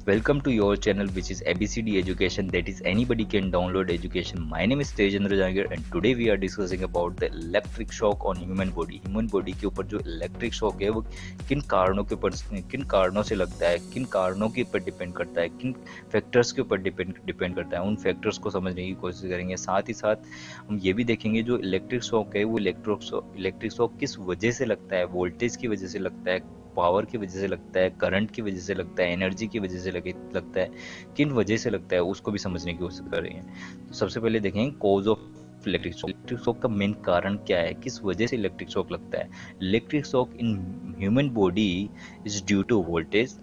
Welcome to your channel, which is ABCD Education, that is anybody can download education. My name is Tejendra Jangir and today we are discussing about the electric shock on human body. Human body के ऊपर जो electric shock है वो किन कारणों से लगता है, किन कारणों के ऊपर डिपेंड करता है, किन फैक्टर्स के ऊपर डिपेंड करता है, उन फैक्टर्स को समझने की कोशिश करेंगे। साथ ही साथ हम ये भी देखेंगे जो इलेक्ट्रिक शॉक है वो इलेक्ट्रिक शॉक किस वजह से लगता है, वोल्टेज की वजह से लगता है, पावर की वजह से लगता है, करंट की वजह से लगता है, एनर्जी की वजह से लगता है, किन वजह से लगता है उसको भी समझने की कोशिश कर रहे हैं। तो सबसे पहले देखेंगे cause of electric shock. Electric shock का मेन कारण क्या है, किस वजह से इलेक्ट्रिक शॉक लगता है। Electric shock in human body is due to voltage,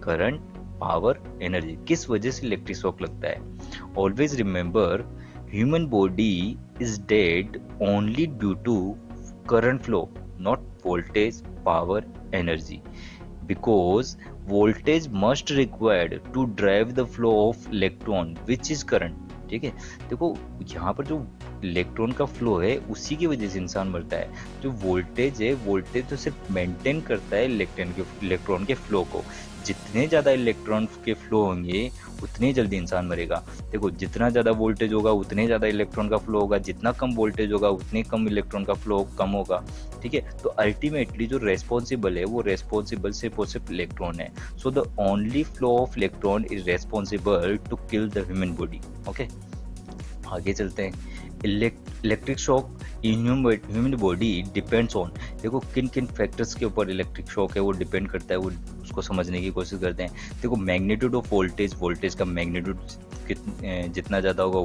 current, power, energy. किस वजह से इलेक्ट्रिक शॉक लगता है। Always remember, human body is dead only due to current flow, not voltage, power, energy, because voltage must required to drive the flow of electron which is current। ठीक है, देखो यहाँ पर जो इलेक्ट्रॉन का flow है उसी की वजह से इंसान मरता है। जो वोल्टेज है, वोल्टेज तो सिर्फ मेंटेन करता है इलेक्ट्रॉन के फ्लो को। जितने ज़्यादा इलेक्ट्रॉन के फ्लो होंगे उतनी जल्दी इंसान मरेगा। देखो, जितना ज़्यादा वोल्टेज होगा उतने ज़्यादा इलेक्ट्रॉन का फ्लो होगा, जितना कम वोल्टेज होगा उतने कम इलेक्ट्रॉन का फ्लो कम होगा। ठीक है, तो अल्टीमेटली जो रेस्पॉन्सिबल है वो रेस्पॉन्सिबल सिर्फ और सिर्फ इलेक्ट्रॉन है। So the only flow of electron is responsible to kill the human body. Okay, आगे चलते हैं। Electric shock in human body depends on, देखो किन किन फैक्टर्स के ऊपर इलेक्ट्रिक शॉक है वो डिपेंड करता है, वो उसको समझने की कोशिश करते हैं। देखो, मैग्नीट्यूड ऑफ वोल्टेज, वोल्टेज का मैग्नीट्यूड जितना ज़्यादा होगा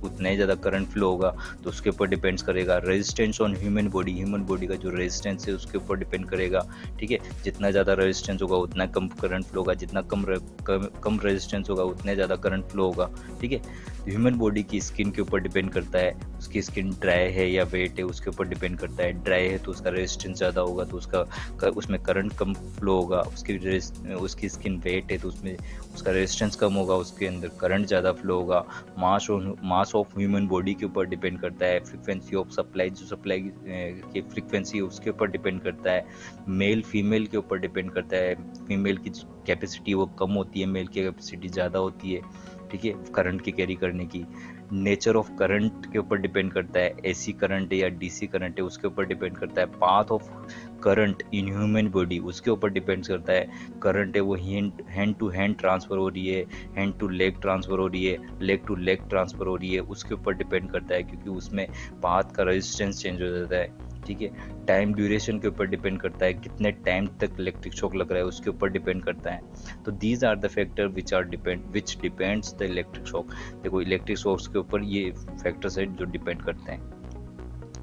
उतना ही ज़्यादा करंट फ्लो होगा, तो उसके ऊपर डिपेंड्स करेगा। रेजिस्टेंस ऑन ह्यूमन बॉडी का जो रेजिस्टेंस है उसके ऊपर डिपेंड करेगा। ठीक है, जितना ज़्यादा रेजिस्टेंस होगा उतना कम करंट फ्लो होगा, जितना कम रेजिस्टेंस होगा उतना ज़्यादा करंट फ्लो होगा। ठीक है, ह्यूमन बॉडी की स्किन के ऊपर डिपेंड करता है, उसकी स्किन ड्राई है या वेट है उसके ऊपर डिपेंड करता है। ड्राई है तो उसका रेजिस्टेंस ज़्यादा होगा तो उसमें करंट कम फ्लो होगा। उसकी स्किन वेट है तो उसमें उसका रेजिस्टेंस कम होगा, उसके अंदर करंट ज़्यादा फ्लो होगा। मास ऑफ ह्यूमन बॉडी के ऊपर डिपेंड करता है। फ्रीक्वेंसी ऑफ सप्लाई, जो सप्लाई की फ्रीक्वेंसी है उसके ऊपर डिपेंड करता है। मेल फीमेल के ऊपर डिपेंड करता है। फीमेल की कैपेसिटी वो कम होती है, मेल की कैपेसिटी ज़्यादा होती है। ठीक है, करंट की कैरी करने की। नेचर ऑफ करंट के ऊपर डिपेंड करता है, एसी करंट है या डीसी करंट है उसके ऊपर डिपेंड करता है। Path of current in human body उसके ऊपर डिपेंड करता है। करंट है वो हैंड टू हैंड ट्रांसफर हो रही है, हैंड टू लेग ट्रांसफर हो रही है, लेग टू लेग ट्रांसफर हो रही है, उसके ऊपर डिपेंड करता है, क्योंकि उसमें पाथ का रेजिस्टेंस चेंज हो जाता है। ठीक है, टाइम ड्यूरेशन के ऊपर डिपेंड करता है, कितने टाइम तक इलेक्ट्रिक शॉक लग रहा है उसके ऊपर डिपेंड करता है। तो these are the factor which depends the electric shock. देखो, इलेक्ट्रिक शॉक्स के ऊपर ये फैक्टर्स है जो डिपेंड करते हैं।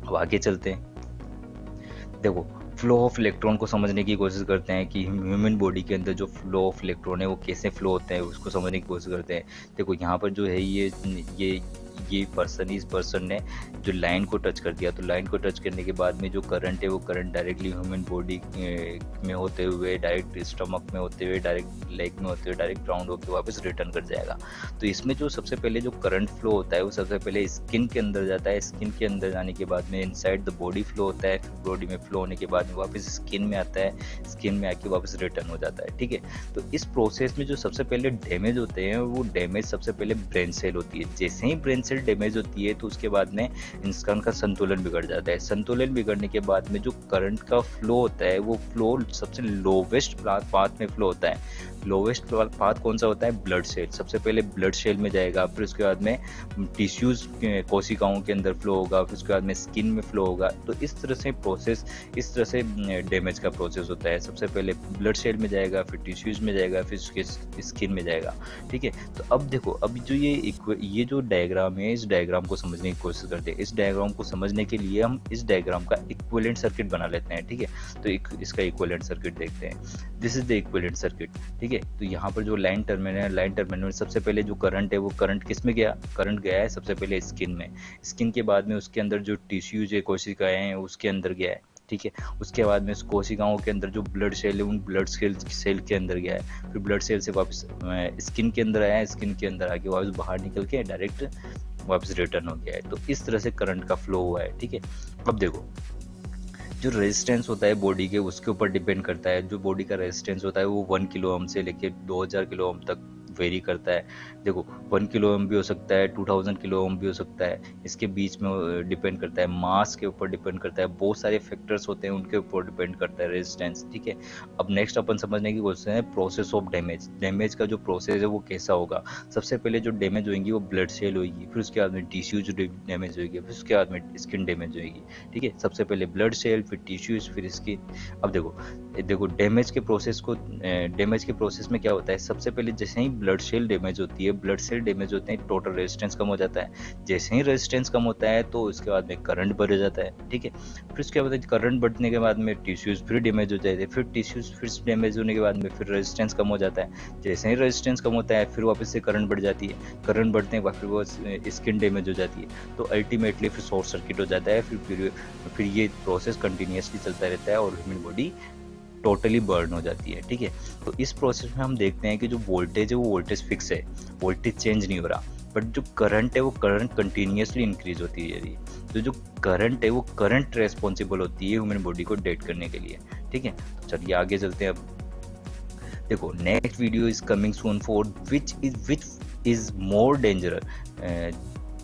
अब आगे चलते हैं। देखो, फ्लो ऑफ इलेक्ट्रॉन को समझने की कोशिश करते हैं कि ह्यूमन बॉडी के अंदर जो फ्लो ऑफ इलेक्ट्रॉन है वो कैसे फ्लो होते हैं उसको समझने की कोशिश करते हैं। देखो, यहाँ पर जो है ये इस पर्सन ने जो लाइन को टच कर दिया, तो लाइन को टच करने के बाद में जो करंट है वो करंट डायरेक्टली ह्यूमन बॉडी में होते हुए, डायरेक्ट स्टमक में होते हुए, डायरेक्ट लेग में होते हुए, डायरेक्ट ग्राउंड होकर वापस रिटर्न कर जाएगा। तो इसमें जो सबसे पहले जो करंट फ्लो होता है वो सबसे पहले स्किन के अंदर जाता है। स्किन के अंदर जाने के बाद में इनसाइड द बॉडी फ्लो होता है, फिर बॉडी में फ्लो होने के बाद में वापस स्किन में आता है, स्किन में आके वापस रिटर्न हो जाता है। ठीक है, तो इस प्रोसेस में जो सबसे पहले डैमेज होते हैं वो डैमेज सबसे पहले ब्रेन सेल होती है। जैसे ही ब्रेन सेल डैमेज होती है तो उसके बाद में इंसान का संतुलन बिगड़ जाता है। संतुलन बिगड़ने के बाद में जो करंट का फ्लो होता है वो फ्लो सबसे लोवेस्ट पाथ में फ्लो होता है। लोवेस्ट पाथ कौन सा होता है? Blood cell. सबसे पहले ब्लड सेल में जाएगा, फिर उसके बाद में टिश्यूज कोशिकाओं के अंदर फ्लो होगा, फिर उसके बाद में स्किन में फ्लो होगा। तो इस तरह से डैमेज का प्रोसेस होता है। सबसे पहले ब्लड सेल में जाएगा, फिर टिश्यूज में जाएगा, फिर उसके स्किन में जाएगा। ठीक है, तो अब देखो, अब जो ये जो डायग्राम है इस डायग्राम को समझने की कोशिश करते हैं। इस डायग्राम को समझने के लिए हम इस डायग्राम का इक्विवेलेंट सर्किट बना लेते हैं। ठीक है, तो इसका इक्विवेलेंट सर्किट देखते हैं। This is the equivalent circuit. ठीक है, तो यहाँ पर जो लाइन टर्मिनल में सबसे पहले जो करंट है वो करंट किस में गया? करंट गया है सबसे पहले स्किन में। स्किन के बाद में उसके अंदर जो टिश्यूज है, कोशिकाएं हैं, उसके अंदर गया है। ठीक है, उसके बाद में उस कोशिकाओं के अंदर जो ब्लड सेल है उन ब्लड सेल के अंदर गया है, फिर ब्लड सेल से वापस स्किन के अंदर आया है, स्किन के अंदर आके वापस बाहर निकल के डायरेक्ट वापस रिटर्न हो गया है। तो इस तरह से करंट का फ्लो हुआ है। ठीक है, अब देखो, जो रेजिस्टेंस होता है बॉडी के उसके ऊपर डिपेंड करता है। जो बॉडी का रेजिस्टेंस होता है वो 1 किलो ओम से लेके 2000 किलो ओम तक वेरी करता है। देखो 1 किलो ओम भी हो सकता है, 2000 किलो ओम भी हो सकता है, इसके बीच में डिपेंड करता है, मास के ऊपर डिपेंड करता है, बहुत सारे फैक्टर्स होते हैं उनके ऊपर डिपेंड करता है रेजिस्टेंस। ठीक है, अब नेक्स्ट अपन समझने की कोशिश है प्रोसेस ऑफ डैमेज। डैमेज का जो प्रोसेस है वो कैसा होगा। सबसे पहले जो डैमेज होगी वो ब्लड सेल होगी, फिर उसके बाद में टिश्यूज डैमेज होगी, फिर उसके बाद में स्किन डैमेज होगी। ठीक है, सबसे पहले ब्लड सेल, फिर टिश्यूज, फिर स्किन। अब देखो डैमेज के प्रोसेस में क्या होता है, सबसे पहले जैसे ही ब्लड सेल डैमेज होती है, ब्लड सेल डैमेज होते हैं, टोटल रेजिस्टेंस कम हो जाता है। जैसे ही रेजिस्टेंस कम होता है तो उसके बाद में करंट बढ़ जाता है। ठीक है, फिर उसके बाद करंट बढ़ने के बाद में टिश्यूज फिर डैमेज हो जाते हैं, फिर टिश्यूज फिर डैमेज होने के बाद में फिर रेजिस्टेंस कम हो जाता है। जैसे ही रेजिस्टेंस कम होता है फिर वापस से करंट बढ़ जाती है, करंट बढ़ने के बाद फिर वो स्किन डैमेज हो जाती है, तो अल्टीमेटली फिर शॉर्ट सर्किट हो जाता है। फिर ये प्रोसेस कंटिन्यूसली चलता रहता है और ह्यूमन बॉडी टोटली बर्न हो जाती है। ठीक है, तो इस प्रोसेस में हम देखते हैं कि जो वोल्टेज है वो वोल्टेज फिक्स है, वोल्टेज चेंज नहीं हो रहा, बट जो करंट है वो करंट कंटिन्यूसली इंक्रीज होती है। तो जो करंट है वो करंट रेस्पॉन्सिबल होती है ह्यूमन बॉडी को डेड करने के लिए। ठीक है, तो चलिए आगे चलते हैं। अब देखो next video is coming soon for which is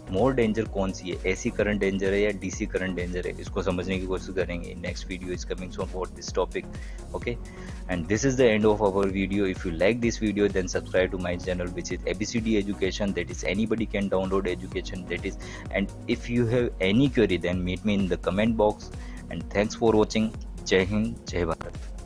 more danger कौन सी है, एसी करंट डेंजर है या डीसी करंट डेंजर है, इसको समझने की कोशिश करेंगे। Next video is coming soon for this topic. Okay, and this is the end of our video. If you like this video, then subscribe to my channel, which is ABCD Education. That is, anybody can download education. That is, and if you have any query, then meet me in the comment box. And thanks for watching. Jai Hind, Jai Bharat.